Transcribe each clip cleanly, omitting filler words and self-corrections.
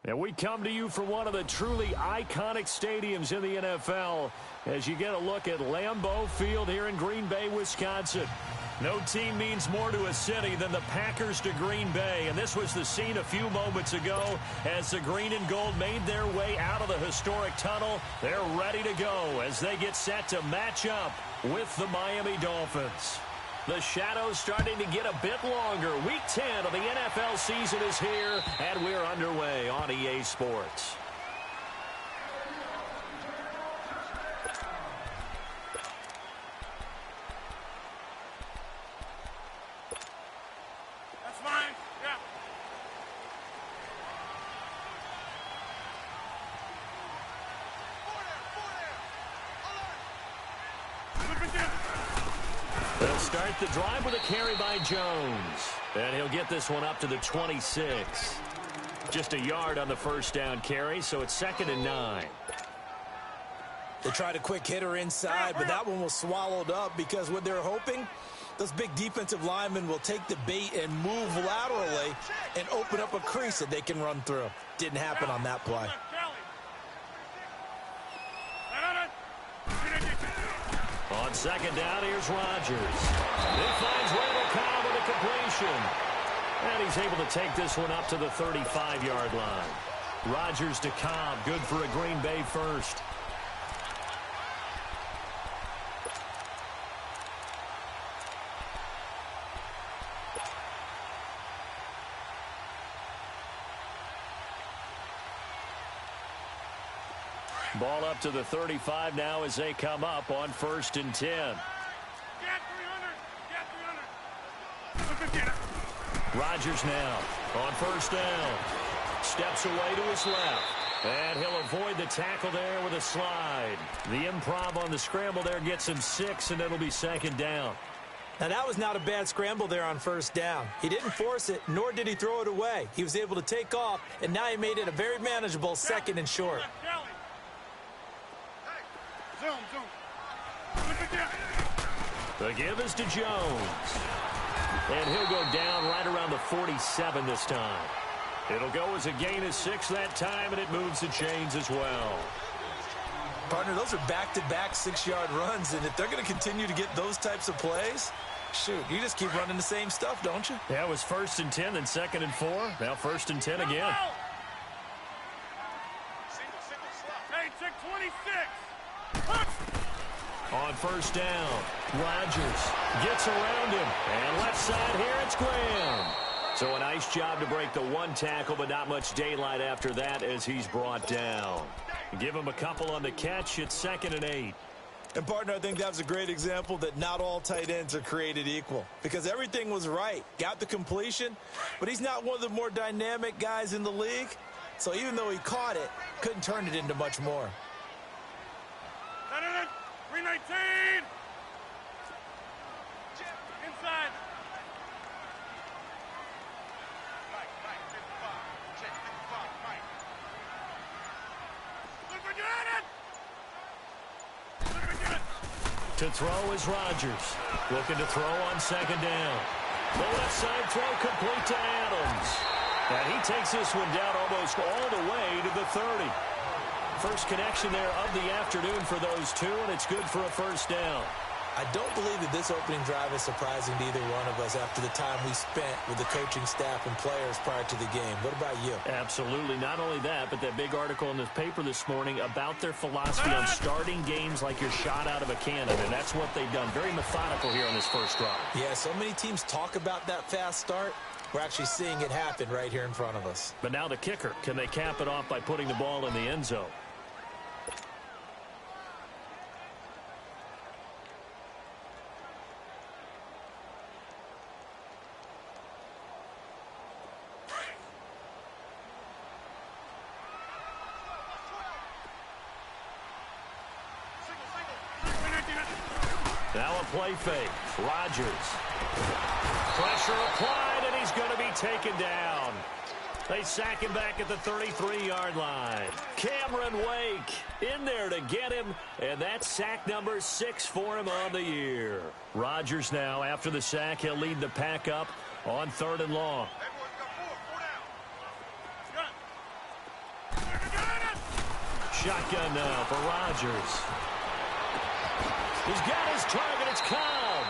And we come to you from one of the truly iconic stadiums in the NFL as you get a look at Lambeau Field here in Green Bay, Wisconsin. No team means more to a city than the Packers to Green Bay, and this was the scene a few moments ago as the green and gold made their way out of the historic tunnel. They're ready to go as they get set to match up with the Miami Dolphins. The shadows starting to get a bit longer. Week 10 of the NFL season is here, and we're underway on EA Sports. That's fine. Yeah. They'll start the drive with a carry by Jones. And he'll get this one up to the 26. Just a yard on the first down carry, so it's 2nd and 9. They tried a quick hitter inside, but that one was swallowed up because what they're hoping, those big defensive linemen will take the bait and move laterally and open up a crease that they can run through. Didn't happen on that play. On 2nd down, here's Rodgers. He finds Randall Cobb with a completion. And he's able to take this one up to the 35-yard line. Rodgers to Cobb, good for a Green Bay first. Ball up to the 35 now as they come up on 1st and 10. Rodgers now on 1st down. Steps away to his left. And he'll avoid the tackle there with a slide. The improv on the scramble there gets him 6, and it'll be 2nd down. Now, that was not a bad scramble there on 1st down. He didn't force it, nor did he throw it away. He was able to take off, and now he made it a very manageable 2nd and short. The give is to Jones. And he'll go down right around the 47 this time. It'll go as a gain of 6 that time, and it moves the chains as well. Partner, those are back-to-back 6-yard runs, and if they're going to continue to get those types of plays, shoot, you just keep running the same stuff, don't you? Yeah, it was 1st and 10, then 2nd and 4. Now 1st and 10 again. Hey, check 26. On 1st down, Rodgers gets around him. And left side here, it's Graham. So a nice job to break the one tackle, but not much daylight after that as he's brought down. Give him a couple on the catch. It's 2nd and 8. And, partner, I think that was a great example that not all tight ends are created equal because everything was right. Got the completion, but he's not one of the more dynamic guys in the league. So even though he caught it, couldn't turn it into much more. 319. Inside. To throw is Rodgers. Looking to throw on 2nd down. The left side throw complete to Adams. And he takes this one down almost all the way to the 30. First connection there of the afternoon for those two, and it's good for a 1st down. I don't believe that this opening drive is surprising to either one of us after the time we spent with the coaching staff and players prior to the game. What about you? Absolutely. Not only that, but that big article in the paper this morning about their philosophy on starting games like you're shot out of a cannon, and that's what they've done. Very methodical here on this first drive. Yeah, so many teams talk about that fast start. We're actually seeing it happen right here in front of us. But now the kicker. Can they cap it off by putting the ball in the end zone? Now a play fake. Rodgers. Pressure applied, and he's going to be taken down. They sack him back at the 33-yard line. Cameron Wake in there to get him, and that's sack number 6 for him on the year. Rodgers now, after the sack, he'll lead the pack up on 3rd and long. Shotgun now for Rodgers. He's got his target. It's Cobb.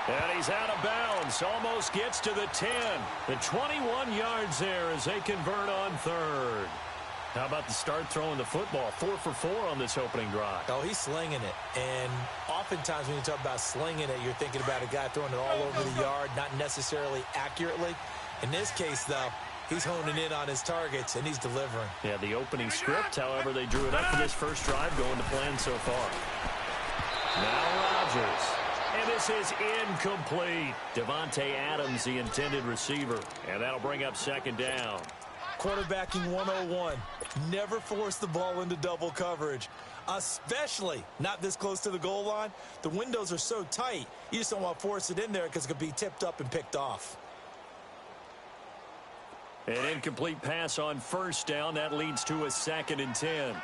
And he's out of bounds. Almost gets to the 10. The 21 yards there as they convert on third. How about the start throwing the football? 4 for 4 on this opening drive. Oh, he's slinging it. And oftentimes when you talk about slinging it, you're thinking about a guy throwing it all over the yard, not necessarily accurately. In this case, though, he's honing in on his targets, and he's delivering. Yeah, the opening script, however, they drew it up for this first drive, going to plan so far. Now Rodgers. And this is incomplete. Devontae Adams, the intended receiver. And that'll bring up second down. Quarterbacking 101. Never force the ball into double coverage, especially not this close to the goal line. The windows are so tight, you just don't want to force it in there because it could be tipped up and picked off. An incomplete pass on first down. That leads to a 2nd and 10.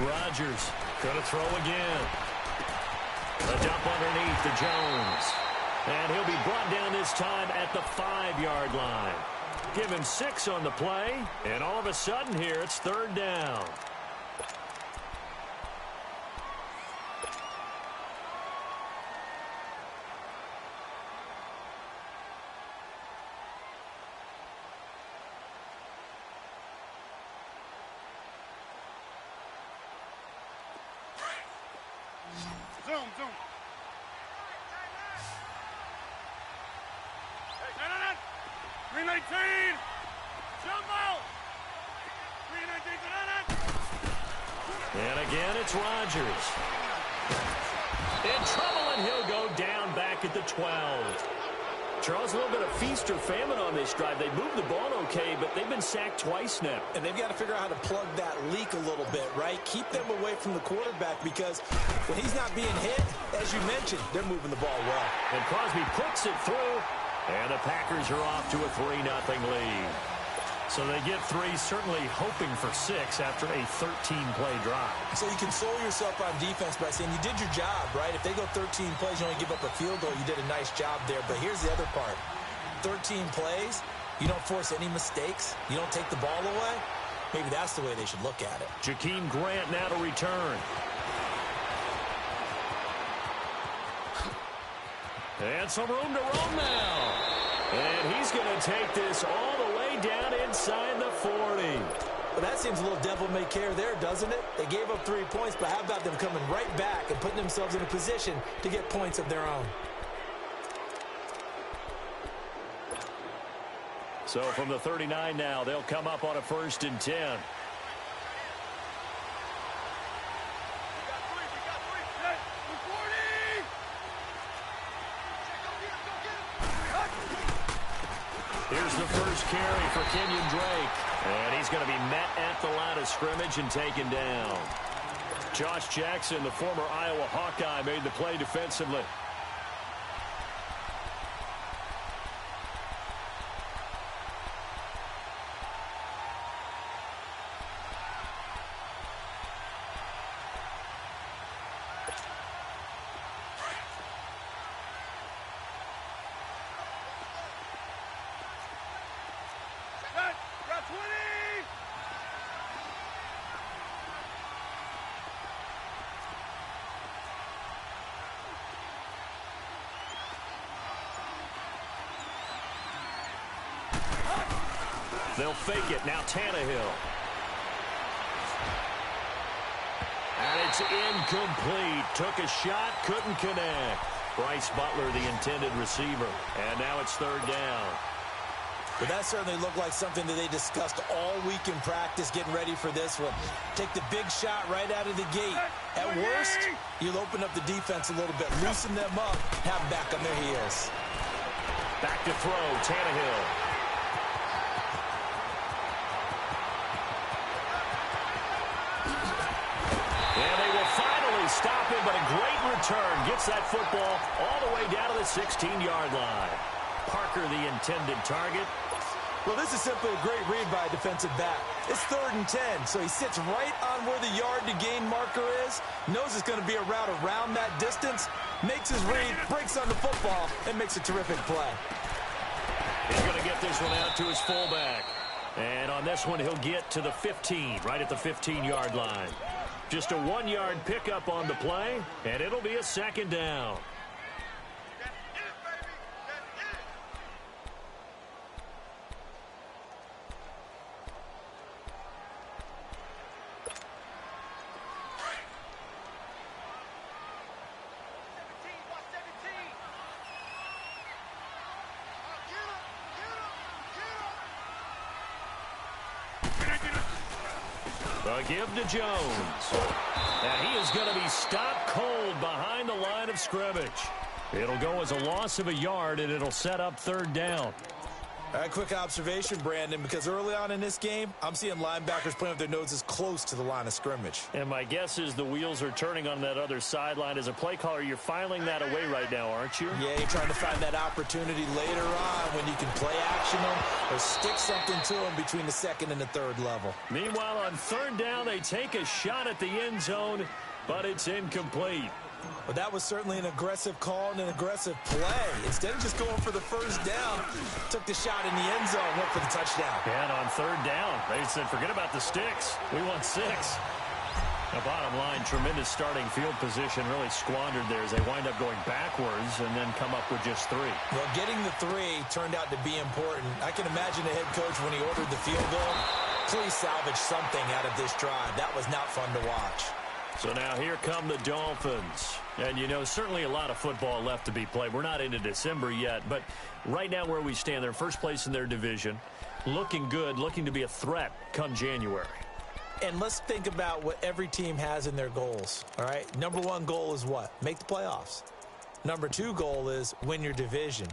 Rodgers going to throw again. A dump underneath to Jones. And he'll be brought down this time at the 5-yard line. Give him 6 on the play. And all of a sudden here, it's third down. Zoom. 319. Jump out. 319. And again, it's Rodgers. In trouble, and he'll go down back at the 12. Charles, a little bit of feast or famine on this drive. They moved the ball okay, but they've been sacked twice now. And they've got to figure out how to plug that leak a little bit, right? Keep them away from the quarterback because when he's not being hit, as you mentioned, they're moving the ball well. And Crosby puts it through, and the Packers are off to a 3-0 lead. So they get 3, certainly hoping for 6 after a 13-play drive. So you console yourself on defense by saying you did your job, right? If they go 13 plays, you only give up a field goal, you did a nice job there. But here's the other part. 13 plays, you don't force any mistakes, you don't take the ball away. Maybe that's the way they should look at it. Jakeem Grant now to return. And some room to roam now. And he's going to take this all the way down inside the 40. Well, that seems a little devil-may-care there, doesn't it? They gave up 3 points, but how about them coming right back and putting themselves in a position to get points of their own? So from the 39 now, they'll come up on a 1st and 10. Here's the first carry for Kenyon Drake. And he's going to be met at the line of scrimmage and taken down. Josh Jackson, the former Iowa Hawkeye, made the play defensively. They'll fake it. Now Tannehill. And it's incomplete. Took a shot, couldn't connect. Bryce Butler, the intended receiver. And now it's third down. But that certainly looked like something that they discussed all week in practice, getting ready for this one. Take the big shot right out of the gate. At worst, you'll open up the defense a little bit, loosen them up, have them back on their heels. Back to throw, Tannehill. Stop him, but a great return. Gets that football all the way down to the 16-yard line. Parker, the intended target. Well, this is simply a great read by a defensive back. It's 3rd and 10, so he sits right on where the yard-to-gain marker is, knows it's going to be a route around that distance, makes his read, breaks on the football, and makes a terrific play. He's going to get this one out to his fullback. And on this one, he'll get to the 15, right at the 15-yard line. Just a 1-yard pickup on the play, and it'll be a second down. The give to Jones. And he is going to be stopped cold behind the line of scrimmage. It'll go as a loss of a yard, and it'll set up third down. All right, quick observation, Brandon, because early on in this game, I'm seeing linebackers playing with their noses close to the line of scrimmage. And my guess is the wheels are turning on that other sideline. As a play caller, you're filing that away right now, aren't you? Yeah, you're trying to find that opportunity later on when you can play action them or stick something to them between the second and the third level. Meanwhile, on third down, they take a shot at the end zone, but it's incomplete. But that was certainly an aggressive call and an aggressive play. Instead of just going for the first down, took the shot in the end zone, went for the touchdown. And on third down, they said, forget about the sticks. We want 6. The bottom line, tremendous starting field position, really squandered there as they wind up going backwards and then come up with just 3. Well, getting the 3 turned out to be important. I can imagine the head coach when he ordered the field goal, please salvage something out of this drive. That was not fun to watch. So now here come the Dolphins. And, you know, certainly a lot of football left to be played. We're not into December yet, but right now where we stand, they're first place in their division, looking good, looking to be a threat come January. And let's think about what every team has in their goals, all right? Number 1 goal is what? Make the playoffs. Number 2 goal is win your division.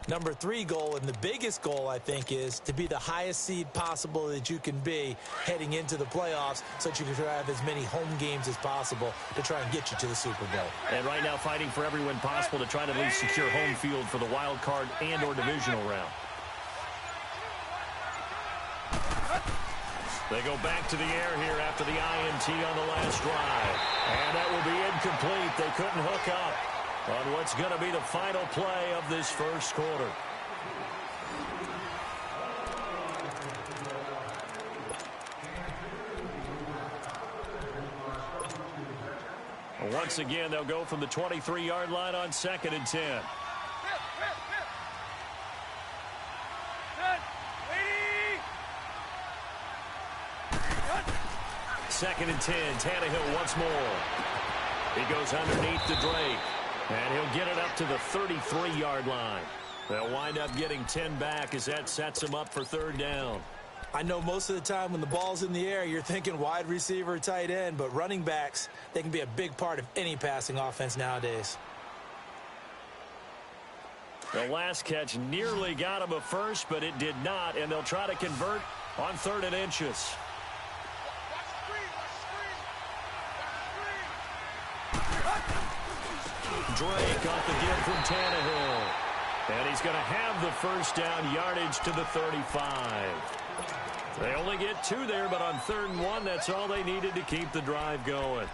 Number 3 goal, and the biggest goal, I think, is to be the highest seed possible that you can be heading into the playoffs so that you can have as many home games as possible to try and get you to the Super Bowl. And right now fighting for every win possible to try to at least secure home field for the wild card and or divisional round. They go back to the air here after the INT on the last drive. And that will be incomplete. They couldn't hook up on what's going to be the final play of this first quarter. Once again, they'll go from the 23-yard line on 2nd and 10. Second and 10, Tannehill once more. He goes underneath to Drake. And he'll get it up to the 33-yard line. They'll wind up getting 10 back as that sets him up for third down. I know most of the time when the ball's in the air, you're thinking wide receiver, tight end, but running backs, they can be a big part of any passing offense nowadays. The last catch nearly got him a first, but it did not, and they'll try to convert on 3rd and inches. Drake off the give from Tannehill. And he's going to have the first down, yardage to the 35. They only get 2 there, but on 3rd and 1, that's all they needed to keep the drive going.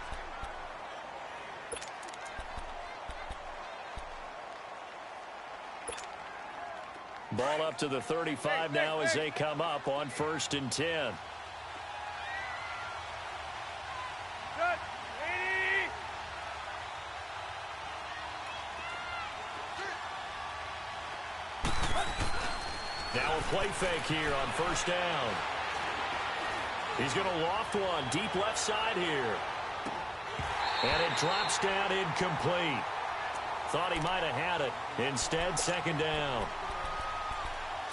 Ball up to the 35 now as they come up on 1st and 10. Now a play fake here on 1st down. He's going to loft one deep left side here. And it drops down incomplete. Thought he might have had it. Instead, 2nd down.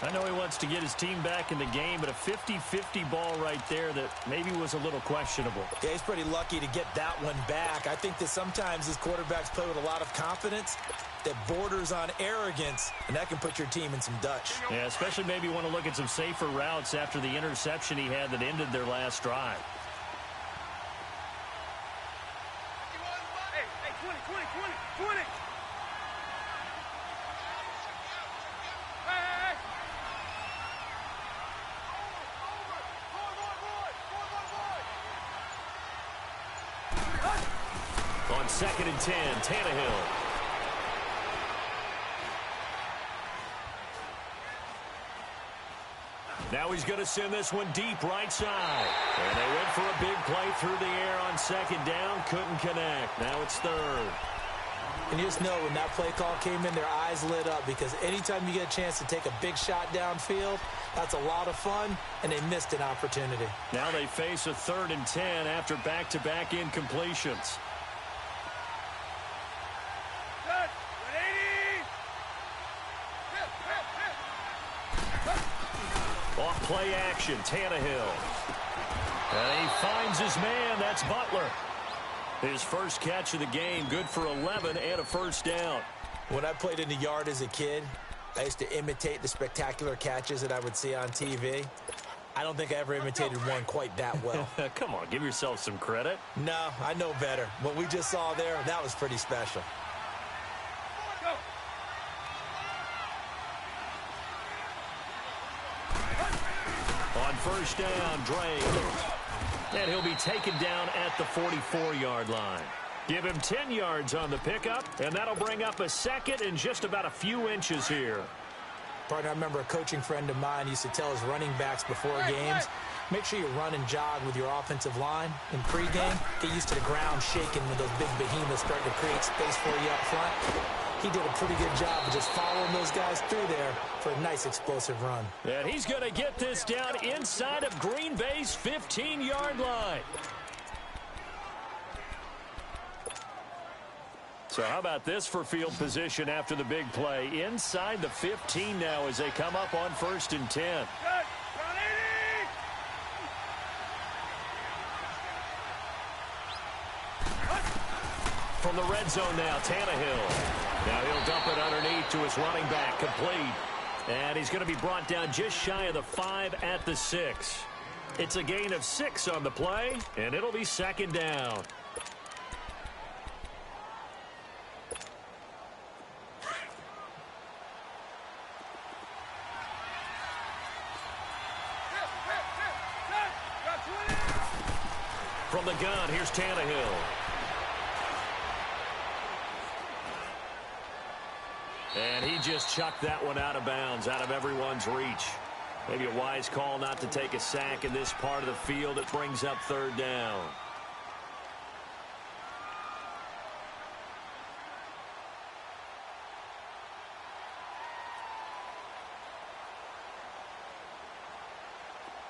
I know he wants to get his team back in the game, but a 50-50 ball right there that maybe was a little questionable. Yeah, he's pretty lucky to get that one back. I think that sometimes his quarterbacks play with a lot of confidence that borders on arrogance, and that can put your team in some Dutch. Yeah, especially maybe want to look at some safer routes after the interception he had that ended their last drive. Hey, 20. On 2nd and 10, Tannehill. Now he's going to send this one deep right side. And they went for a big play through the air on second down. Couldn't connect. Now it's third. And you just know when that play call came in, their eyes lit up, because anytime you get a chance to take a big shot downfield, that's a lot of fun, and they missed an opportunity. Now they face a 3rd and 10 after back-to-back incompletions. Off play action, Tannehill. And he finds his man. That's Butler. His first catch of the game, good for 11 and a first down. When I played in the yard as a kid, I used to imitate the spectacular catches that I would see on TV. I don't think I ever imitated one quite that well. Come on, give yourself some credit. No, I know better. What we just saw there, that was pretty special. On first down, Drake. And he'll be taken down at the 44-yard line. Give him 10 yards on the pickup, and that'll bring up a second and just about a few inches here. Partner, I remember a coaching friend of mine used to tell his running backs before games, make sure you run and jog with your offensive line in pregame. Get used to the ground shaking when those big behemoths start to create space for you up front. He did a pretty good job of just following those guys through there for a nice explosive run. And he's going to get this down inside of Green Bay's 15-yard line. So how about this for field position after the big play? Inside the 15 now as they come up on 1st and 10. From the red zone now, Tannehill. Now he'll dump it underneath to his running back, complete. And he's going to be brought down just shy of the 5 at the 6. It's a gain of 6 on the play, and it'll be 2nd down. From the gun, here's Tannehill. And he just chucked that one out of bounds, out of everyone's reach. Maybe a wise call not to take a sack in this part of the field. It brings up 3rd down.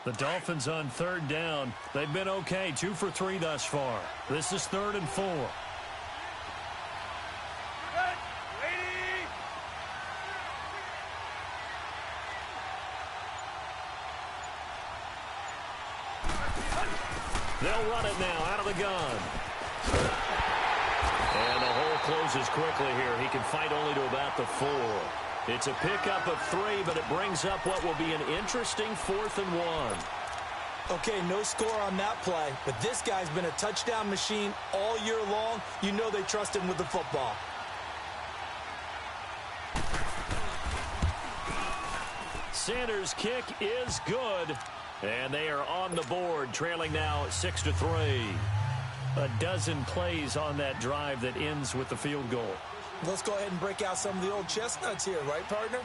The Dolphins on 3rd down. They've been okay, 2 for 3 thus far. This is 3rd and 4. They'll run it now out of the gun. And the hole closes quickly here. He can fight only to about the 4. It's a pickup of 3, but it brings up what will be an interesting 4th and 1. Okay, no score on that play, but this guy's been a touchdown machine all year long. You know they trust him with the football. Sanders' kick is good. And they are on the board, trailing now 6-3. A dozen plays on that drive that ends with the field goal. Let's go ahead and break out some of the old chestnuts here, right, partner?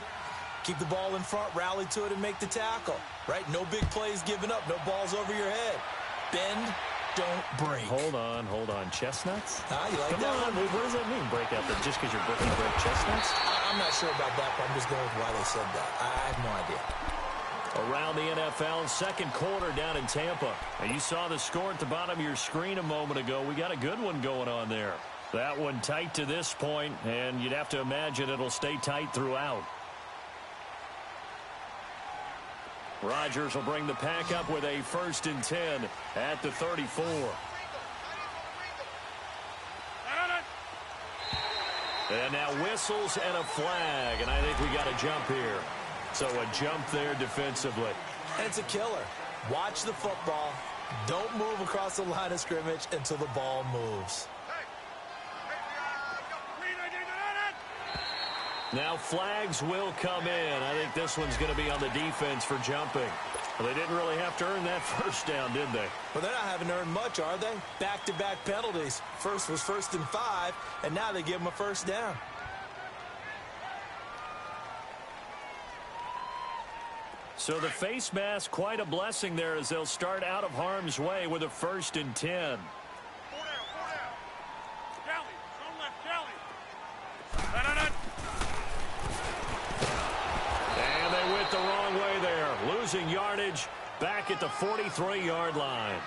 Keep the ball in front, rally to it, and make the tackle, right? No big plays given up, no balls over your head. Bend, don't break. Hold on. Chestnuts? You like Come that on, one? what does that mean, break out? That just because you're breaking chestnuts? I'm not sure about that, but I'm just going with why they said that. I have no idea. Around the NFL, 2nd quarter down in Tampa. And you saw the score at the bottom of your screen a moment ago. We got a good one going on there. That one tight to this point, and you'd have to imagine it'll stay tight throughout. Rodgers will bring the pack up with a 1st and 10 at the 34. And now whistles and a flag, and I think we got a jump here. So a jump there defensively. And it's a killer. Watch the football. Don't move across the line of scrimmage until the ball moves. Now flags will come in. I think this one's going to be on the defense for jumping. Well, they didn't really have to earn that 1st down, did they? Well, they're not having earned much, are they? Back-to-back penalties. First was 1st and 5, and now they give them a 1st down. So the face mask, quite a blessing there as they'll start out of harm's way with a 1st and 10. 4 down, 4 down. Kelly, zone left, Kelly. And they went the wrong way there, losing yardage back at the 43-yard line.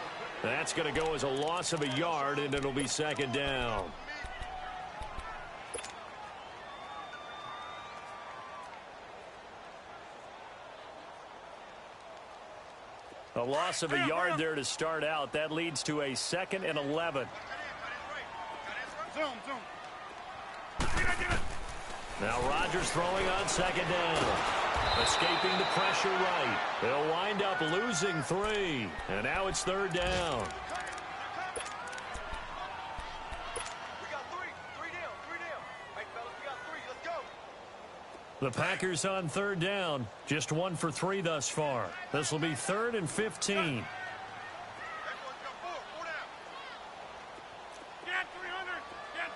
That's going to go as a loss of a yard, and it'll be 2nd down. A loss of a yard there to start out. That leads to a 2nd and 11. Zoom. Now Rodgers throwing on 2nd down. Escaping the pressure right. They'll wind up losing 3. And now it's 3rd down. We got 3. 3 down. 3 down. Hey, fellas, we got 3. Let's go. The Packers on 3rd down. Just 1 for 3 thus far. This will be 3rd and 15. Everyone's got 4 down. Get 300. Get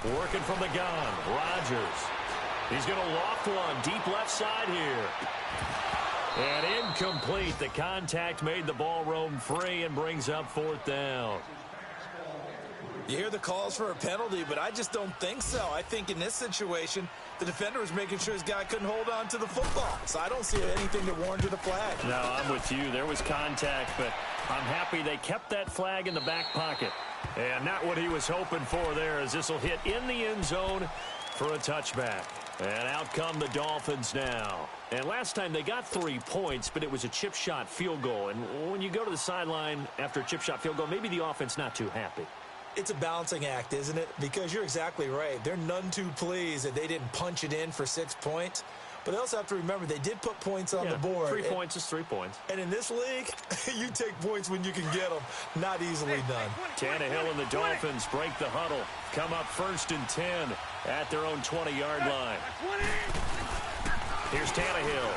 300. Working from the gun. Rodgers. He's going to loft one. Deep left side here. And incomplete. The contact made the ball roam free and brings up 4th down. You hear the calls for a penalty, but I just don't think so. I think in this situation, the defender was making sure his guy couldn't hold on to the football. So I don't see anything that warranted a flag. No, I'm with you. There was contact, but I'm happy they kept that flag in the back pocket. And not what he was hoping for there, as this will hit in the end zone for a touchback. And out come the Dolphins now. And last time they got 3 points, but it was a chip shot field goal. And when you go to the sideline after a chip shot field goal, maybe the offense not too happy. It's a balancing act, isn't it? Because you're exactly right. They're none too pleased that they didn't punch it in for 6 points. But they also have to remember they did put points on the board. 3 points is 3 points. And in this league, you take points when you can get them. Not easily done. Tannehill and the Dolphins break the huddle. Come up 1st and 10 at their own 20-yard line. Here's Tannehill.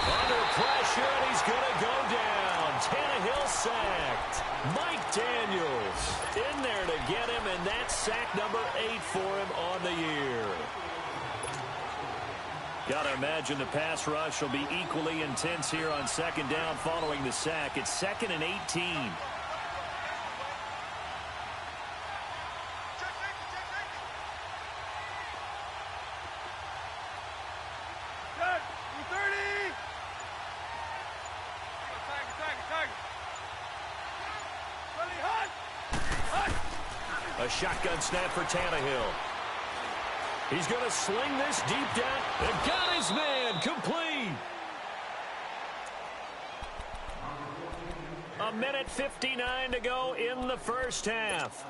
Under pressure, and he's going to go down. Tannehill sacked. Mike Daniels in there to get him, and that's sack number 8 for him on the year. Got to imagine the pass rush will be equally intense here on 2nd down following the sack. It's 2nd and 18. A shotgun snap for Tannehill. He's going to sling this deep down and got his man complete. 1:59 to go in the first half.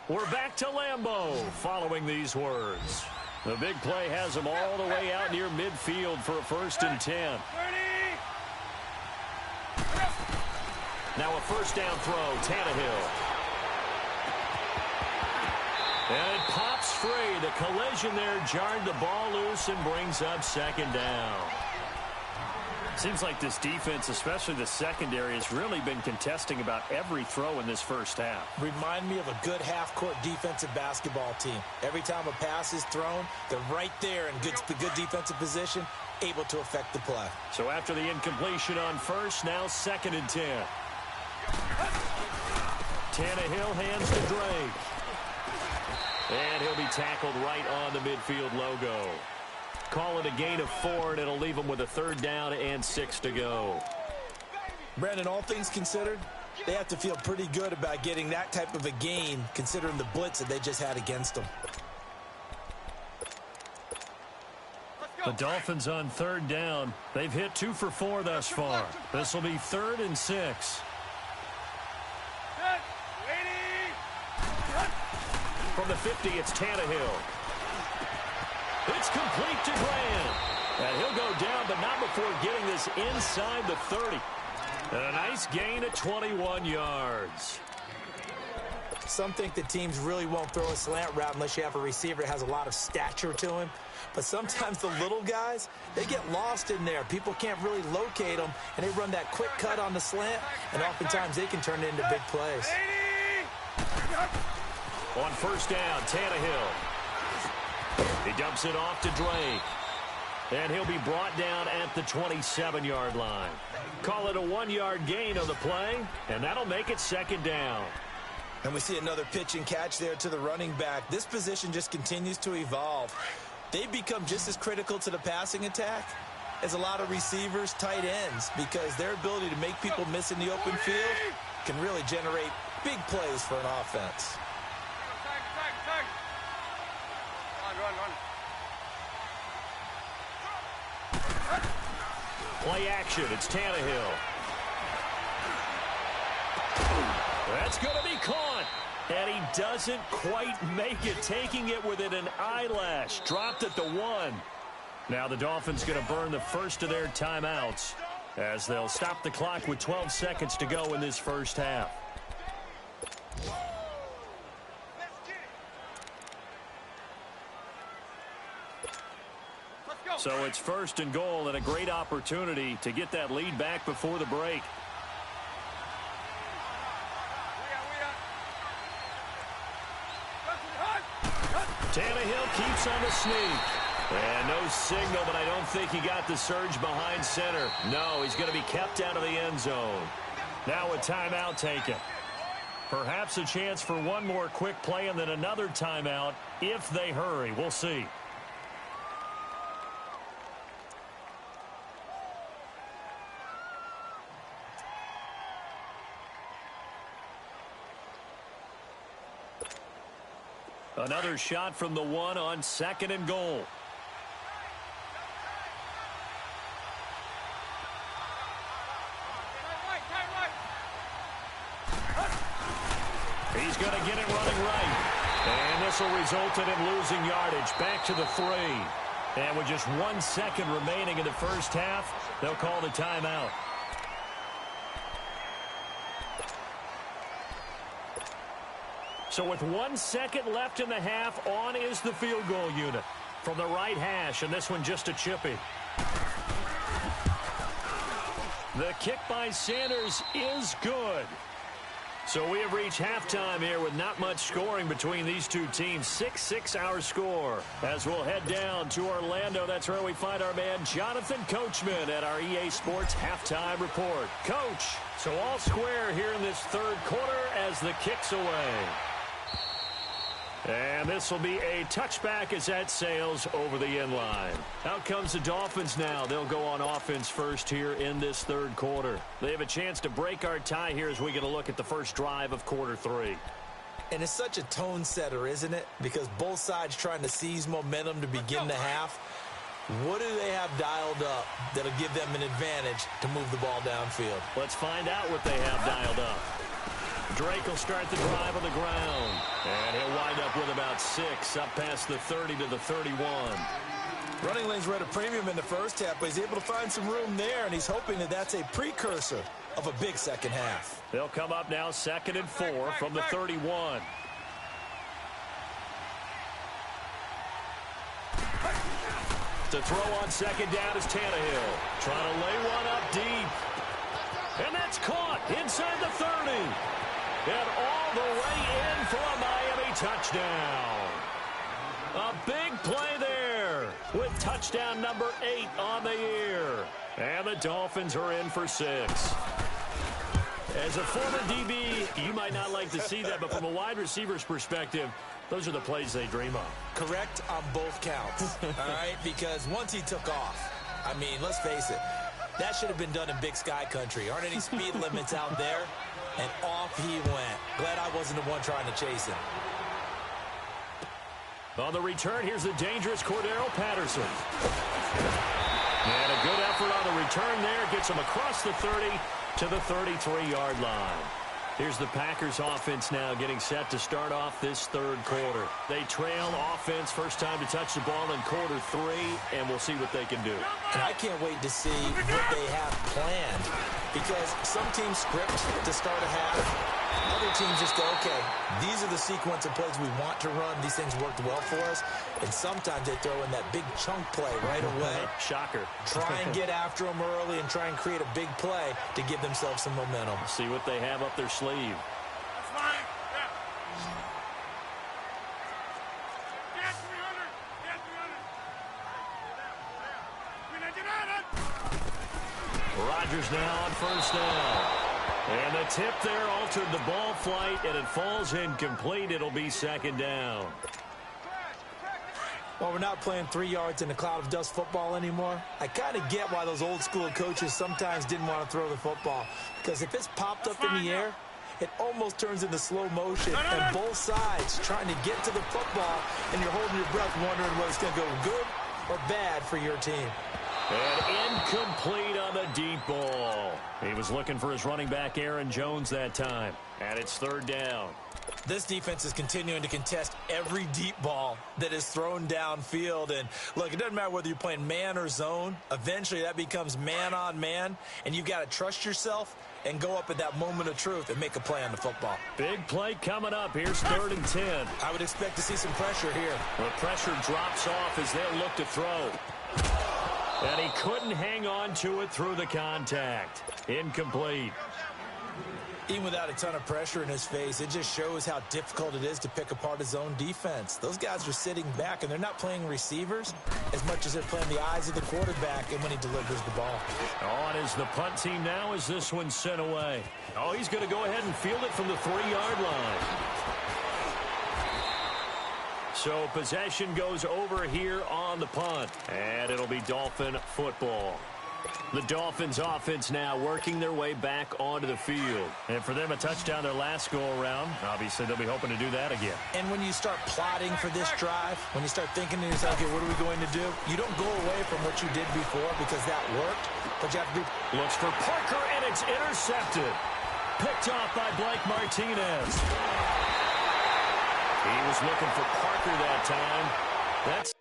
We're back to Lambeau following these words. The big play has him all the way out near midfield for a 1st and 10. Now a 1st down throw, Tannehill. And it pops free. The collision there jarred the ball loose and brings up 2nd down. Seems like this defense, especially the secondary, has really been contesting about every throw in this first half. Remind me of a good half-court defensive basketball team. Every time a pass is thrown, they're right there in good defensive position, able to affect the play. So after the incompletion on 1st, now 2nd and 10. Tannehill hands to Drake. And he'll be tackled right on the midfield logo. Call it a gain of 4, and it'll leave him with a 3rd down and 6 to go. Brandon, all things considered, they have to feel pretty good about getting that type of a gain, considering the blitz that they just had against them. The Dolphins on 3rd down. They've hit 2 for 4 thus far. This will be 3rd and 6. From the 50, it's Tannehill. It's complete to Graham. And he'll go down, but not before getting this inside the 30. And a nice gain at 21 yards. Some think that teams really won't throw a slant route unless you have a receiver that has a lot of stature to him. But sometimes the little guys, they get lost in there. People can't really locate them, and they run that quick cut on the slant, and oftentimes they can turn it into big plays. On 1st down, Tannehill. He dumps it off to Drake. And he'll be brought down at the 27-yard line. Call it a 1-yard gain on the play, and that'll make it second down. And we see another pitch and catch there to the running back. This position just continues to evolve. They become just as critical to the passing attack as a lot of receivers, tight ends, because their ability to make people miss in the open field can really generate big plays for an offense. Play action. It's Tannehill. That's going to be caught. And he doesn't quite make it, taking it within an eyelash. Dropped at the 1. Now the Dolphins going to burn the first of their timeouts as they'll stop the clock with 12 seconds to go in this first half. So it's first and goal, and a great opportunity to get that lead back before the break. Tannehill keeps on the sneak. And no signal, but I don't think he got the surge behind center. No, he's going to be kept out of the end zone. Now a timeout taken. Perhaps a chance for one more quick play and then another timeout if they hurry. We'll see. Another shot from the 1 on second and goal. He's going to get it running right. And this will result in him losing yardage back to the 3. And with just 1 second remaining in the first half, they'll call the timeout. So with 1 second left in the half, on is the field goal unit from the right hash, and this one just a chippy. The kick by Sanders is good. So we have reached halftime here with not much scoring between these two teams. 6-6 our score. As we'll head down to Orlando, that's where we find our man Jonathan Coachman at our EA Sports Halftime Report. Coach, so all square here in this third quarter as the kick's away. And this will be a touchback as that sails over the end line. Out comes the Dolphins now. They'll go on offense first here in this third quarter. They have a chance to break our tie here as we get a look at the first drive of quarter 3. And it's such a tone setter, isn't it? Because both sides trying to seize momentum to begin the half. What do they have dialed up that'll give them an advantage to move the ball downfield? Let's find out what they have dialed up. Drake will start the drive on the ground. And he'll wind up with about 6 up past the 30 to the 31. Running lanes were at a premium in the first half, but he's able to find some room there, and he's hoping that that's a precursor of a big second half. They'll come up now 2nd and 4 from the 31. To throw on second down is Tannehill. Trying to lay one up deep. And that's caught inside the 30. And all the way in for a Miami touchdown. A big play there with touchdown number 8 on the year. And the Dolphins are in for 6. As a former DB, you might not like to see that, but from a wide receiver's perspective, those are the plays they dream of. Correct on both counts, all right? Because once he took off, I mean, let's face it, that should have been done in Big Sky Country. Aren't any speed limits out there? And off he went. Glad I wasn't the one trying to chase him. On the return, here's the dangerous Cordero Patterson. And a good effort on the return there. Gets him across the 30 to the 33-yard line. Here's the Packers offense now getting set to start off this third quarter. They trail offense, first time to touch the ball in quarter 3, and we'll see what they can do. And I can't wait to see what they have planned, because some teams script to start a half. Other teams just go, okay, these are the sequence of plays we want to run. These things worked well for us. And sometimes they throw in that big chunk play right away. Shocker. Try and get after them early and try and create a big play to give themselves some momentum. See what they have up their sleeve. Rodgers now on first down. And the tip there altered the ball flight, and it falls incomplete. It'll be second down. Well, we're not playing 3 yards in a cloud of dust football anymore. I kind of get why those old school coaches sometimes didn't want to throw the football. Because if it's popped up in the air, it almost turns into slow motion. And both sides trying to get to the football, and you're holding your breath wondering whether it's going to go good or bad for your team. And incomplete on the deep ball. He was looking for his running back, Aaron Jones, that time. And it's third down. This defense is continuing to contest every deep ball that is thrown downfield. And, look, it doesn't matter whether you're playing man or zone. Eventually, that becomes man-on-man, and you've got to trust yourself and go up at that moment of truth and make a play on the football. Big play coming up. Here's 3rd and 10. I would expect to see some pressure here. The pressure drops off as they'll look to throw. And he couldn't hang on to it through the contact. Incomplete. Even without a ton of pressure in his face, it just shows how difficult it is to pick apart his own defense. Those guys are sitting back, and they're not playing receivers as much as they're playing the eyes of the quarterback and when he delivers the ball. On is the punt team now as this one's sent away. Oh, he's going to go ahead and field it from the 3-yard line. So possession goes over here on the punt, and it'll be Dolphin football. The Dolphins offense now working their way back onto the field. And for them, a touchdown their last go-around. Obviously, they'll be hoping to do that again. And when you start plotting for this drive, when you start thinking to yourself, okay, what are we going to do? You don't go away from what you did before because that worked, but you have to be... Looks for Parker, and it's intercepted. Picked off by Blake Martinez. He was looking for Parker that time. That's...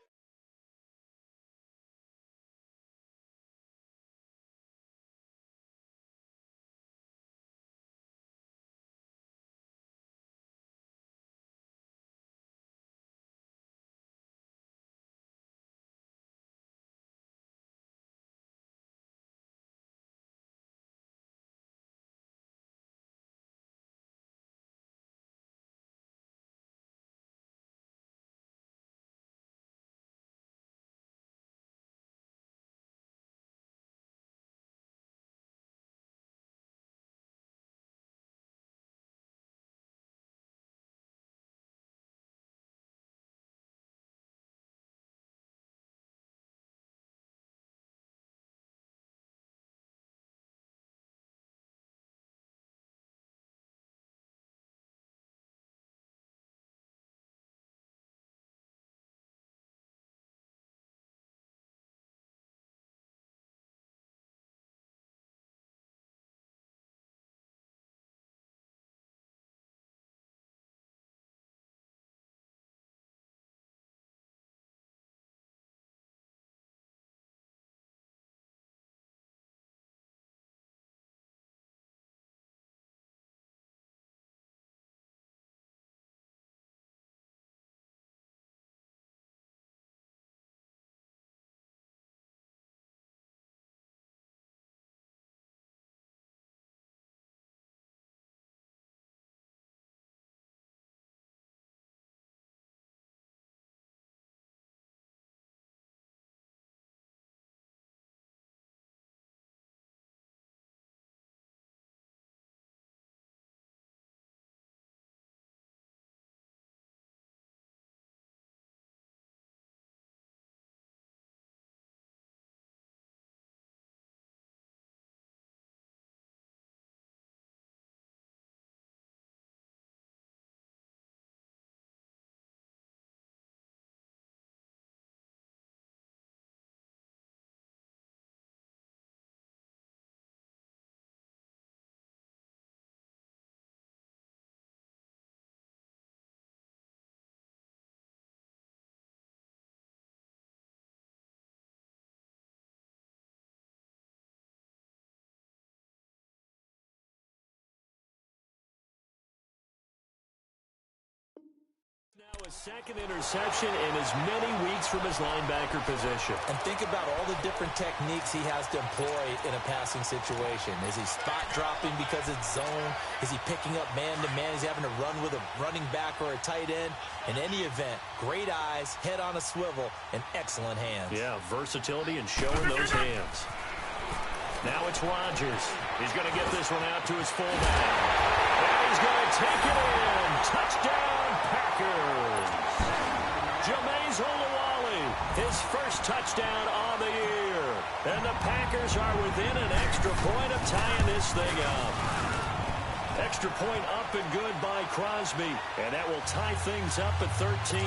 Now a second interception in as many weeks from his linebacker position. And think about all the different techniques he has to employ in a passing situation. Is he spot dropping because it's zone? Is he picking up man-to-man? Is he having to run with a running back or a tight end? In any event, great eyes, head on a swivel, and excellent hands. Yeah, versatility and showing those hands. Now it's it's Rodgers. He's going to get this one out to his fullback. And he's going to take it in. Touchdown, Packers. Jameis Olawale, his first touchdown on the year. And the Packers are within an extra point of tying this thing up. Extra point up and good by Crosby. And that will tie things up at 13.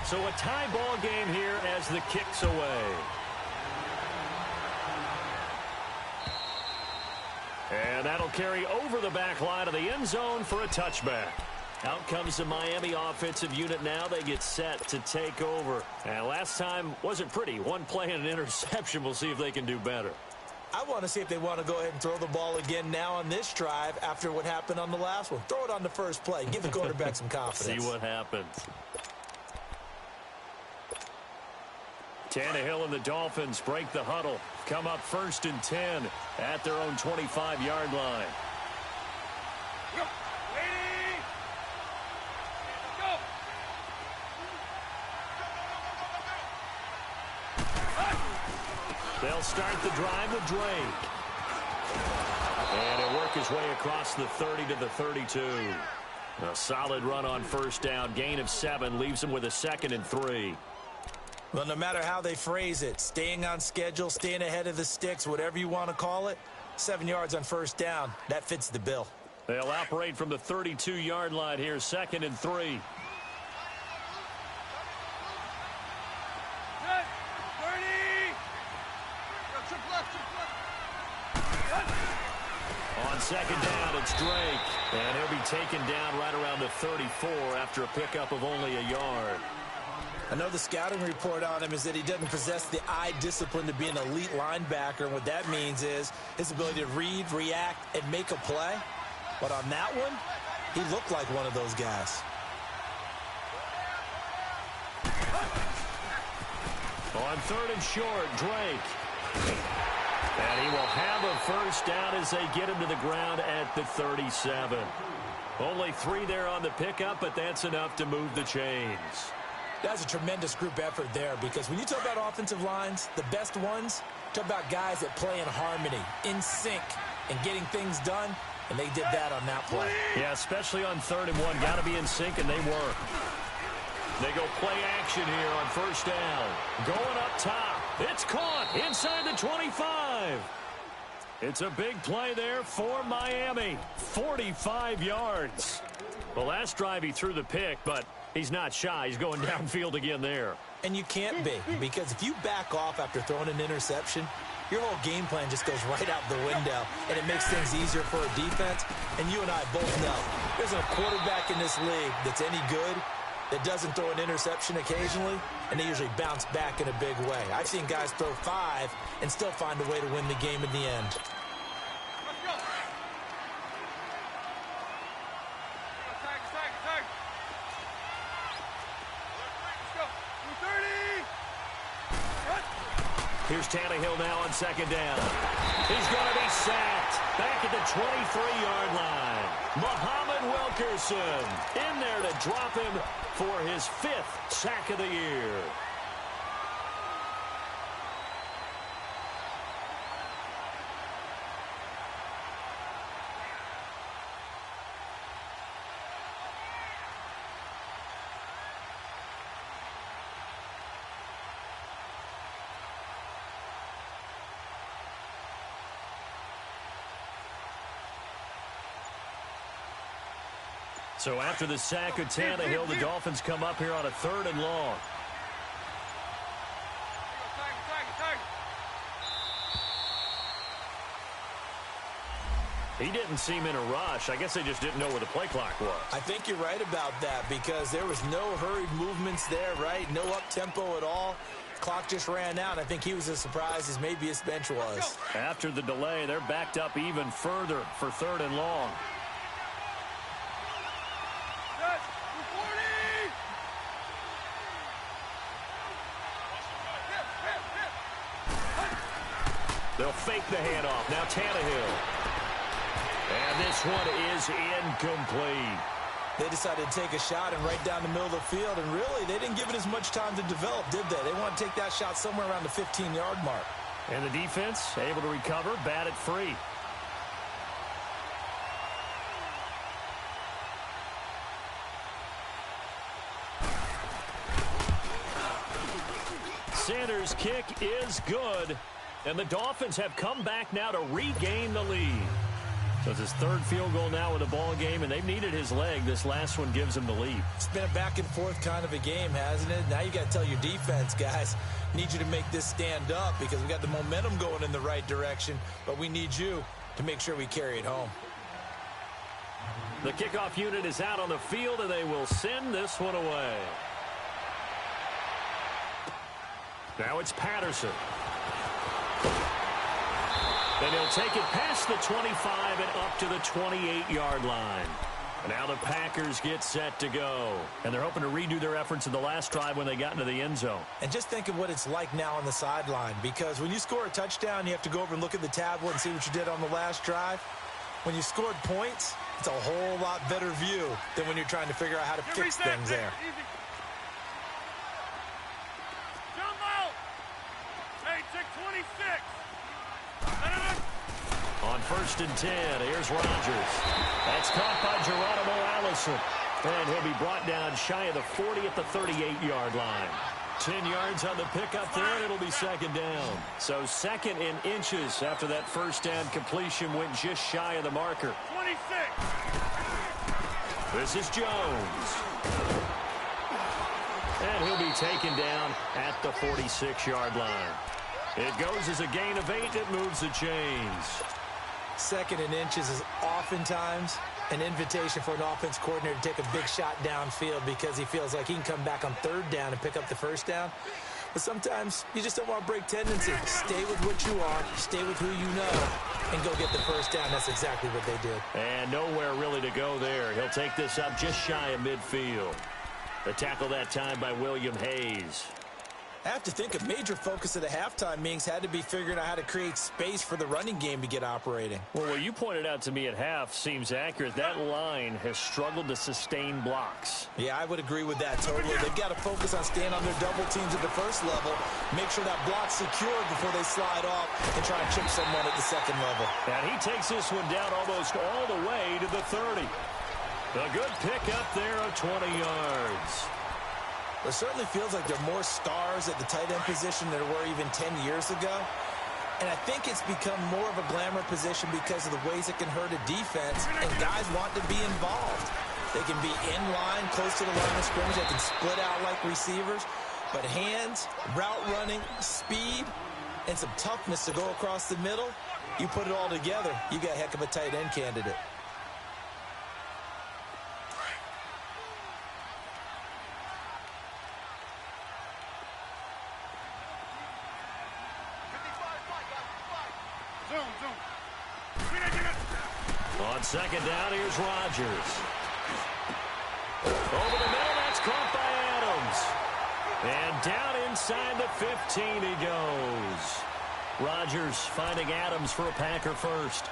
So a tie ball game here as the kick's away. And that'll carry over the back line of the end zone for a touchback. Out comes the Miami offensive unit now. They get set to take over. And last time wasn't pretty. One play and an interception. We'll see if they can do better. I want to see if they want to go ahead and throw the ball again now on this drive after what happened on the last one. Throw it on the first play. Give the quarterback some confidence. See what happens. Tannehill and the Dolphins break the huddle. Come up 1st and 10 at their own 25-yard line. Go. Ready. Go. They'll start the drive with Drake. And he'll work his way across the 30 to the 32. A solid run on first down. Gain of 7 leaves him with a 2nd and 3. Well, no matter how they phrase it, staying on schedule, staying ahead of the sticks, whatever you want to call it, 7 yards on first down, that fits the bill. They'll operate from the 32-yard line here, 2nd and 3. Set. 30. Go, triple left, triple left. On 2nd down, it's Drake. And he'll be taken down right around the 34 after a pickup of only a yard. I know the scouting report on him is that he doesn't possess the eye discipline to be an elite linebacker. And what that means is his ability to read, react, and make a play. But on that one, he looked like one of those guys. On 3rd and short, Drake. And he will have a first down as they get him to the ground at the 37. Only 3 there on the pickup, but that's enough to move the chains. That's a tremendous group effort there because when you talk about offensive lines, the best ones, talk about guys that play in harmony, in sync, and getting things done, and they did that on that play. Yeah, especially on 3rd and 1. Got to be in sync, and they were. They go play action here on first down. Going up top. It's caught inside the 25. It's a big play there for Miami. 45 yards. Well, last drive he threw the pick, but he's not shy. He's going downfield again there. And you can't be, because if you back off after throwing an interception, your whole game plan just goes right out the window, and it makes things easier for a defense. And you and I both know there's a quarterback in this league that's any good that doesn't throw an interception occasionally, and they usually bounce back in a big way. I've seen guys throw 5 and still find a way to win the game in the end. Let's go. Tag. Let's go. 230. Here's Tannehill now on 2nd down. He's going to be sacked back at the 23-yard line. Muhammad Wilkerson in there to drop him for his 5th sack of the year. So after the sack of Tannehill, the Dolphins come up here on a 3rd and long. Tag. He didn't seem in a rush. I guess they just didn't know where the play clock was. I think you're right about that because there was no hurried movements there, right? No up-tempo at all. Clock just ran out. I think he was as surprised as maybe his bench was. After the delay, they're backed up even further for 3rd and long. Set. 240. They'll fake the handoff. Now Tannehill. And this one is incomplete. They decided to take a shot and right down the middle of the field, and really, they didn't give it as much time to develop, did they? They want to take that shot somewhere around the 15-yard mark. And the defense able to recover, bat it free. Sanders' kick is good, and the Dolphins have come back now to regain the lead. So it's his third field goal now in the ball game, and they've needed his leg. This last one gives him the lead. It's been a back-and-forth kind of a game, hasn't it? Now you got to tell your defense, guys, need you to make this stand up because we got the momentum going in the right direction, but we need you to make sure we carry it home. The kickoff unit is out on the field, and they will send this one away. Now it's Patterson. Then he'll take it past the 25 and up to the 28-yard line. And now the Packers get set to go. And they're hoping to redo their efforts in the last drive when they got into the end zone. And just think of what it's like now on the sideline, because when you score a touchdown, you have to go over and look at the tablet and see what you did on the last drive. When you scored points, it's a whole lot better view than when you're trying to figure out how to fix things there. Jump out! Hey, check 26! On 1st and 10, here's Rodgers. That's caught by Geronimo Allison. And he'll be brought down shy of the 40 at the 38-yard line. 10 yards on the pickup there, and it'll be second down. So second in inches after that first down completion went just shy of the marker. 26! This is Jones. And he'll be taken down at the 46-yard line. It goes as a gain of 8. It moves the chains. Second in inches is oftentimes an invitation for an offense coordinator to take a big shot downfield because he feels like he can come back on third down and pick up the first down. But sometimes you just don't want to break tendency. Stay with what you are, stay with who you know, and go get the first down. That's exactly what they did. And nowhere really to go there. He'll take this up just shy of midfield. The tackle that time by William Hayes. I have to think a major focus of the halftime meetings had to be figuring out how to create space for the running game to get operating. Well, what you pointed out to me at half seems accurate. That line has struggled to sustain blocks. Yeah, I would agree with that totally. They've got to focus on staying on their double teams at the first level, make sure that block's secured before they slide off and try and chip someone at the second level. And he takes this one down almost all the way to the 30. A good pickup there of 20 yards. It certainly feels like there are more stars at the tight end position than there were even 10 years ago. And I think it's become more of a glamour position because of the ways it can hurt a defense, and guys want to be involved. They can be in line, close to the line of scrimmage. They can split out like receivers. But hands, route running, speed, and some toughness to go across the middle, you put it all together, you got a heck of a tight end candidate. On second down, here's Rodgers. Over the middle, that's caught by Adams. And down inside the 15 he goes. Rodgers finding Adams for a Packer first.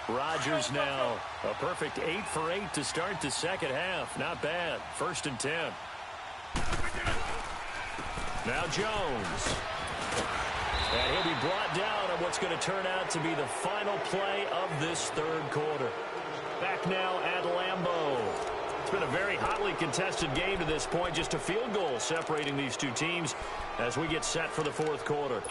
Rodgers now a perfect 8 for 8 to start the second half. Not bad. 1st and 10. Now Jones. And he'll be brought down on what's going to turn out to be the final play of this third quarter. Back now at Lambeau. It's been a very hotly contested game to this point. Just a field goal separating these two teams as we get set for the fourth quarter.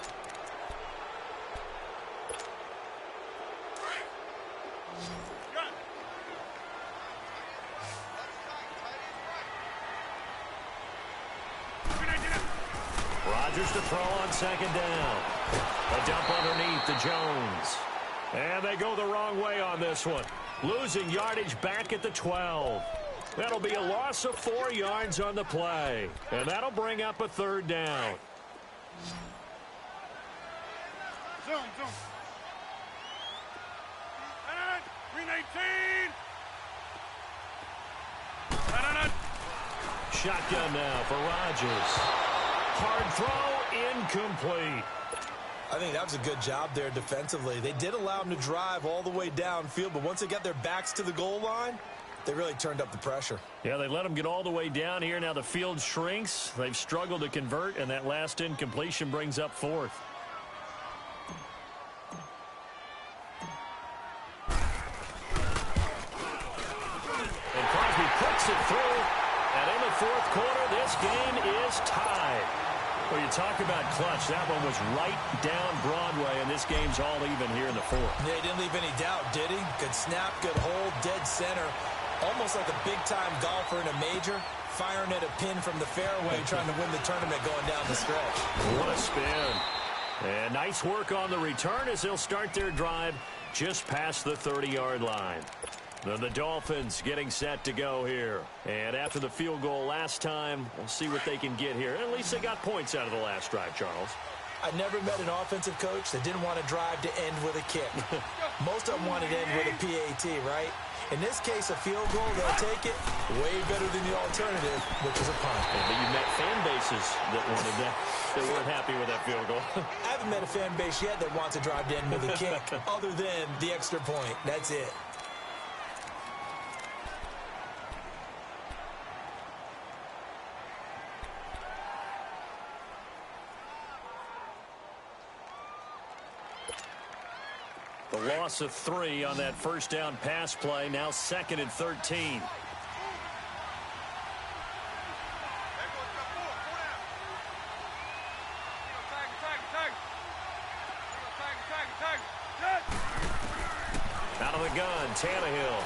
Rodgers to throw on second down. A dump underneath to Jones. And they go the wrong way on this one. Losing yardage back at the 12. That'll be a loss of 4 yards on the play. And that'll bring up a third down. Zoom. Green 18. Shotgun now for Rodgers. Hard throw, incomplete. I think that was a good job there defensively. They did allow them to drive all the way downfield, but once they got their backs to the goal line, they really turned up the pressure. Yeah, they let them get all the way down here. Now the field shrinks. They've struggled to convert, and that last incompletion brings up fourth. And Crosby puts it through. And in the fourth quarter, this game is tied. Well, you talk about clutch. That one was right down Broadway, and this game's all even here in the fourth. Yeah, he didn't leave any doubt, did he? Good snap, good hold, dead center. Almost like a big-time golfer in a major, firing at a pin from the fairway, trying to win the tournament going down the stretch. What a spin. And nice work on the return as they'll start their drive just past the 30-yard line. The Dolphins getting set to go here. And after the field goal last time, we'll see what they can get here. At least they got points out of the last drive, Charles. I never met an offensive coach that didn't want to drive to end with a kick. Most of them wanted to end with a PAT, right? In this case, a field goal, they'll take it way better than the alternative, which is a punt. Yeah, but you met fan bases that wanted that, that weren't happy with that field goal. I haven't met a fan base yet that wants to drive to end with a kick other than the extra point. That's it. The loss of 3 on that first down pass play. Now 2nd and 13. Out of the gun, Tannehill.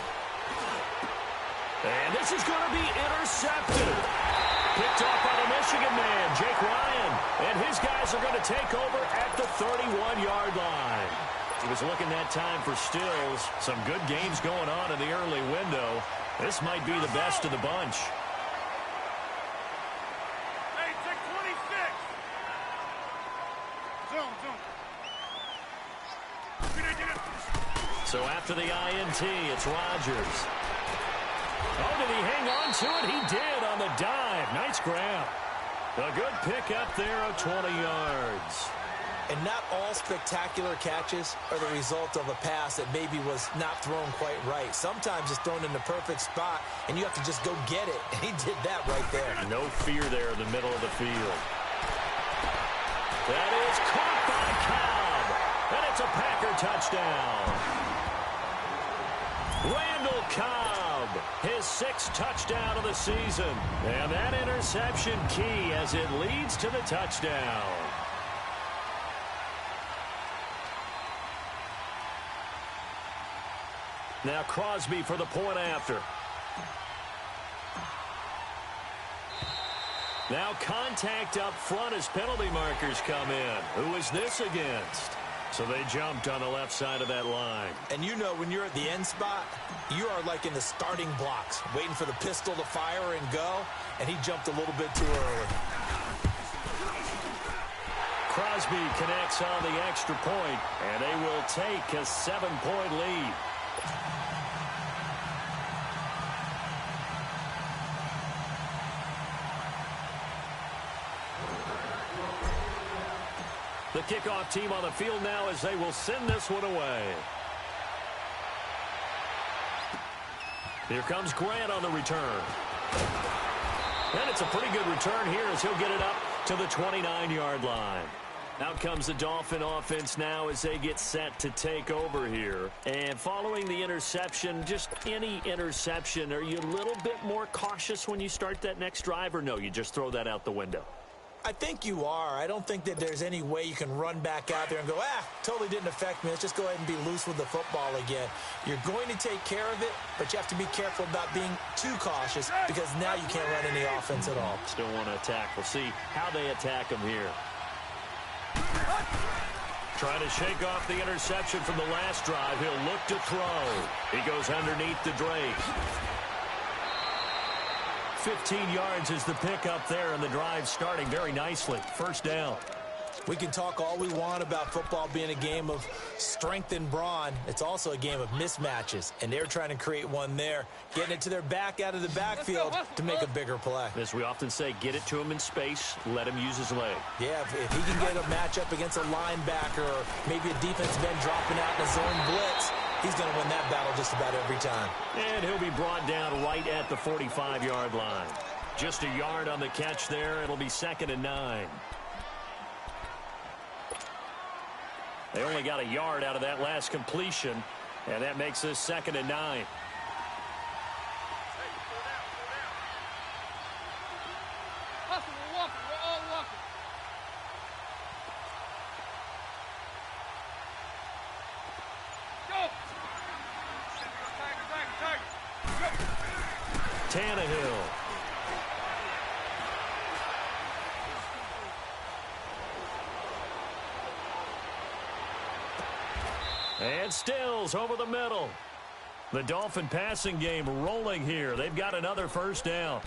And this is going to be intercepted. Picked off by the Michigan man, Jake Ryan. And his guys are going to take over at the 31-yard line. He was looking that time for Stills. Some good games going on in the early window. This might be the best of the bunch. Hey, check 26. Zoom. So after the INT, it's Rodgers. Oh, did he hang on to it? He did on the dive. Nice grab. A good pick up there of 20 yards. And not all spectacular catches are the result of a pass that maybe was not thrown quite right. Sometimes it's thrown in the perfect spot, and you have to just go get it. And he did that right there. No fear there in the middle of the field. That is caught by Cobb. And it's a Packer touchdown. Randall Cobb, his 6th touchdown of the season. And that interception key as it leads to the touchdown. Now Crosby for the point after. Now contact up front as penalty markers come in. Who is this against? So they jumped on the left side of that line. And you know when you're at the end spot, you are like in the starting blocks, waiting for the pistol to fire and go, and he jumped a little bit too early. Crosby connects on the extra point, and they will take a 7-point lead. The kickoff team on the field now as they will send this one away. Here comes Grant on the return. And it's a pretty good return here as he'll get it up to the 29-yard line. Out comes the Dolphin offense now as they get set to take over here. And following the interception, just any interception, are you a little bit more cautious when you start that next drive, or no, you just throw that out the window? I think you are. I don't think that there's any way you can run back out there and go, totally didn't affect me. Let's just go ahead and be loose with the football again. You're going to take care of it, but you have to be careful about being too cautious because now you can't run any offense at all. Still want to attack. We'll see how they attack him here. Trying to shake off the interception from the last drive. He'll look to throw. He goes underneath the Drake. 15 yards is the pickup there, and the drive starting very nicely. First down. We can talk all we want about football being a game of strength and brawn. It's also a game of mismatches, and they're trying to create one there, getting it to their back out of the backfield to make a bigger play. As we often say, get it to him in space, let him use his leg. Yeah, if he can get a matchup against a linebacker or maybe a defensive end dropping out in a zone blitz, he's going to win that battle just about every time. And he'll be brought down right at the 45-yard line. Just a yard on the catch there. It'll be 2nd and 9. They only got a yard out of that last completion, and that makes this 2nd and 9. Tannehill. And Stills over the middle. The Dolphin passing game rolling here. They've got another first down.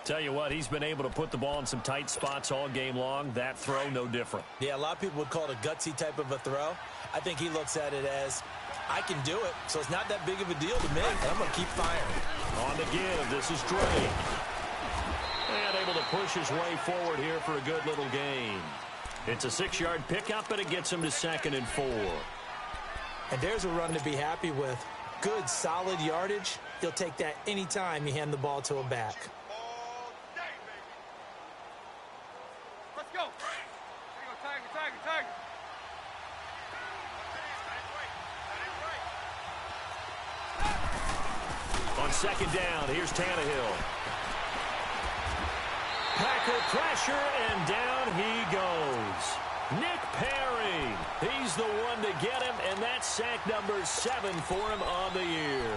Tell you what, he's been able to put the ball in some tight spots all game long. That throw, no different. Yeah, a lot of people would call it a gutsy type of a throw. I think he looks at it as, I can do it, so it's not that big of a deal to me. I'm going to keep firing. On the give, this is Dre. And able to push his way forward here for a good little gain. It's a 6-yard pickup, and it gets him to 2nd and 4. And there's a run to be happy with. Good, solid yardage. He'll take that anytime you hand the ball to a back. Let's go. There you go, Tiger, Tiger, Tiger. On 2nd down, here's Tannehill. Packer pressure, and down he goes. Nick Perry, he's the one to get him, and that's sack number 7 for him on the year.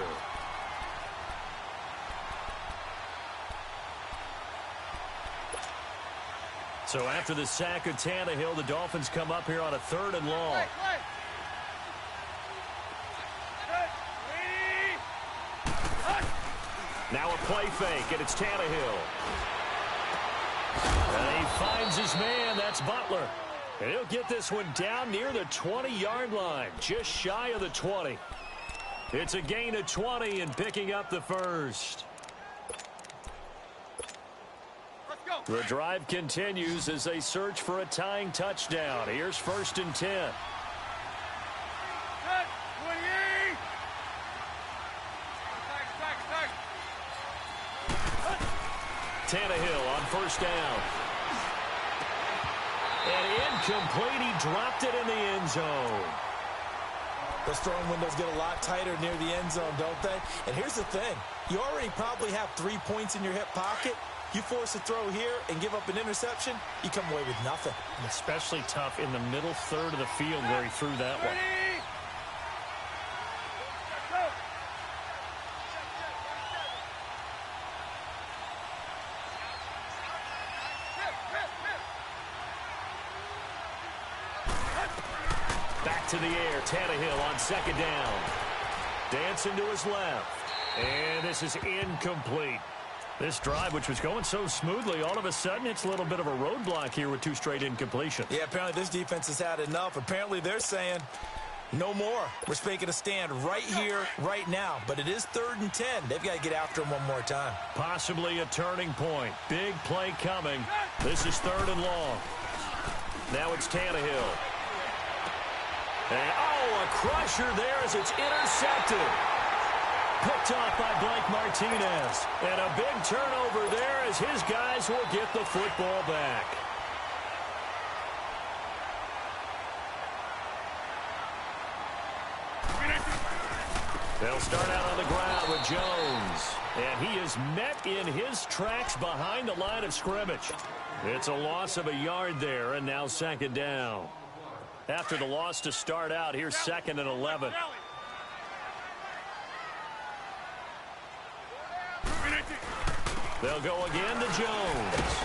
So after the sack of Tannehill, the Dolphins come up here on a 3rd and long. Now a play fake, and it's Tannehill. And he finds his man, that's Butler. And he'll get this one down near the 20-yard line, just shy of the 20. It's a gain of 20 and picking up the first. The drive continues as they search for a tying touchdown. Here's 1st and 10. Tannehill on 1st down. And incomplete. He dropped it in the end zone. Those throwing windows get a lot tighter near the end zone, don't they? And here's the thing. You already probably have 3 points in your hip pocket. You force a throw here and give up an interception, you come away with nothing. And especially tough in the middle 3rd of the field where he threw that one. Back to the air, Tannehill on 2nd down. Dancing to his left. And this is incomplete. This drive, which was going so smoothly, all of a sudden it's a little bit of a roadblock here with 2 straight incompletions. Yeah, apparently this defense has had enough. Apparently they're saying, no more. We're making a stand right here, right now. But it is 3rd and 10. They've got to get after him one more time. Possibly a turning point. Big play coming. This is 3rd and long. Now it's Tannehill. And, a crusher there as it's intercepted. Picked off by Blake Martinez. And a big turnover there as his guys will get the football back. They'll start out on the ground with Jones. And he is met in his tracks behind the line of scrimmage. It's a loss of a yard there, and now 2nd down. After the loss to start out, here's 2nd and 11. They'll go again to Jones.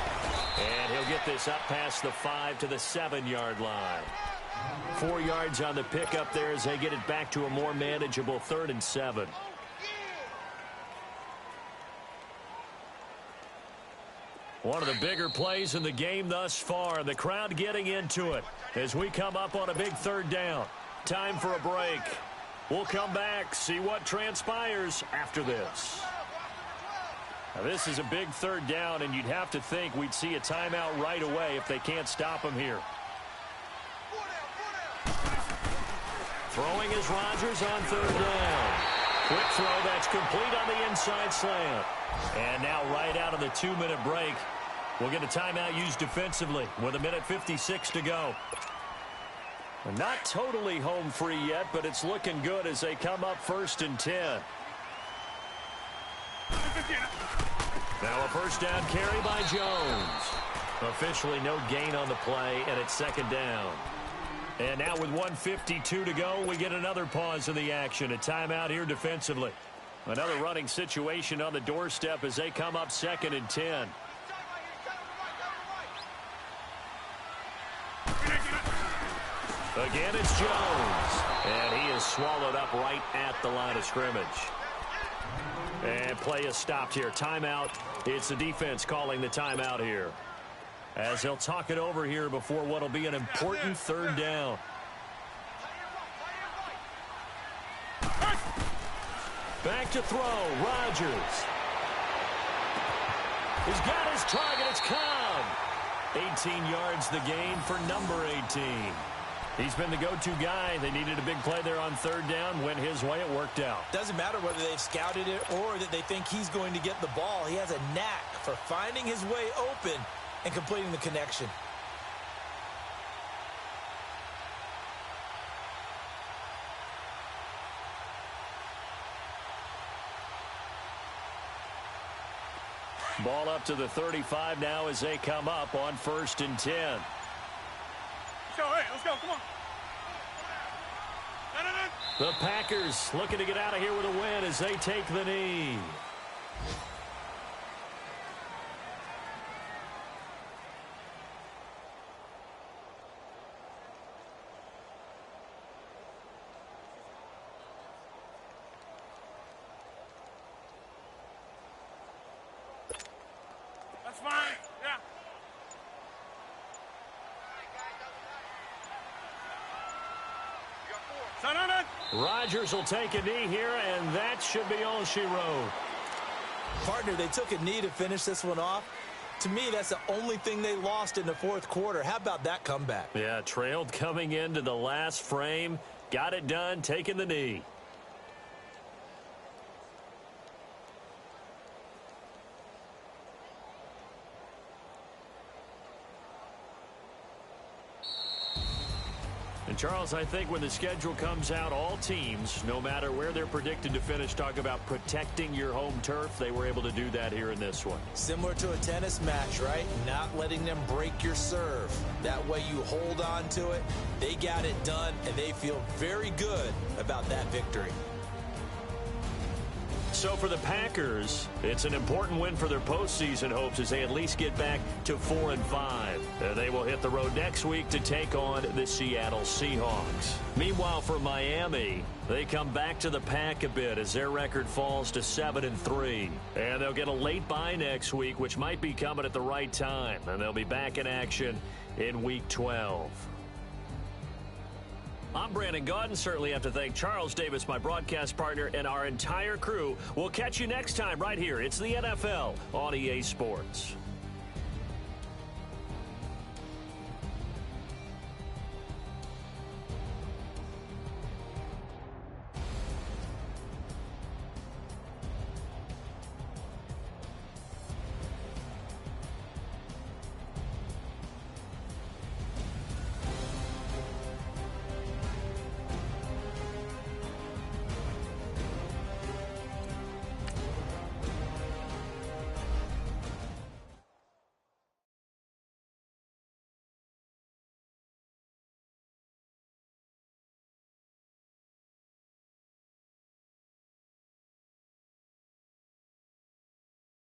And he'll get this up past the 5 to the 7-yard line. 4 yards on the pickup there as they get it back to a more manageable 3rd and 7. One of the bigger plays in the game thus far. The crowd getting into it as we come up on a big third down. Time for a break. We'll come back, see what transpires after this. Now, this is a big third down, and you'd have to think we'd see a timeout right away if they can't stop him here. Throwing is Rodgers on third down. Quick throw that's complete on the inside slant. And now right out of the 2-minute break, we'll get a timeout used defensively with 1:56 to go. Not totally home free yet, but it's looking good as they come up 1st and 10. Now a first down carry by Jones. Officially no gain on the play, and it's 2nd down. And now with 1:52 to go, we get another pause in the action. A timeout here defensively. Another running situation on the doorstep as they come up 2nd and 10. Again, it's Jones. And he is swallowed up right at the line of scrimmage. And play is stopped here. Timeout. It's the defense calling the timeout here, as they'll talk it over here before what will be an important 3rd down. Back to throw. Rodgers. He's got his target. It's Cobb. 18 yards the gain for number 18. He's been the go-to guy. They needed a big play there on 3rd down. Went his way. It worked out. Doesn't matter whether they've scouted it or that they think he's going to get the ball. He has a knack for finding his way open and completing the connection. Ball up to the 35 now as they come up on 1st and 10. Let's go, come on. The Packers looking to get out of here with a win as they take the knee. That's fine, yeah. Rodgers will take a knee here, and that should be all she wrote. Partner, they took a knee to finish this one off. To me, that's the only thing they lost in the 4th quarter. How about that comeback? Yeah, trailed coming into the last frame. Got it done, taking the knee. And Charles, I think when the schedule comes out, all teams, no matter where they're predicted to finish, talk about protecting your home turf. They were able to do that here in this one. Similar to a tennis match, right? Not letting them break your serve. That way you hold on to it. They got it done, and they feel very good about that victory. So for the Packers, it's an important win for their postseason hopes as they at least get back to 4-5. They will hit the road next week to take on the Seattle Seahawks. Meanwhile, for Miami, they come back to the pack a bit as their record falls to 7-3. And they'll get a late bye next week, which might be coming at the right time. And they'll be back in action in Week 12. I'm Brandon Gaudin. Certainly have to thank Charles Davis, my broadcast partner, and our entire crew. We'll catch you next time right here. It's the NFL on EA Sports.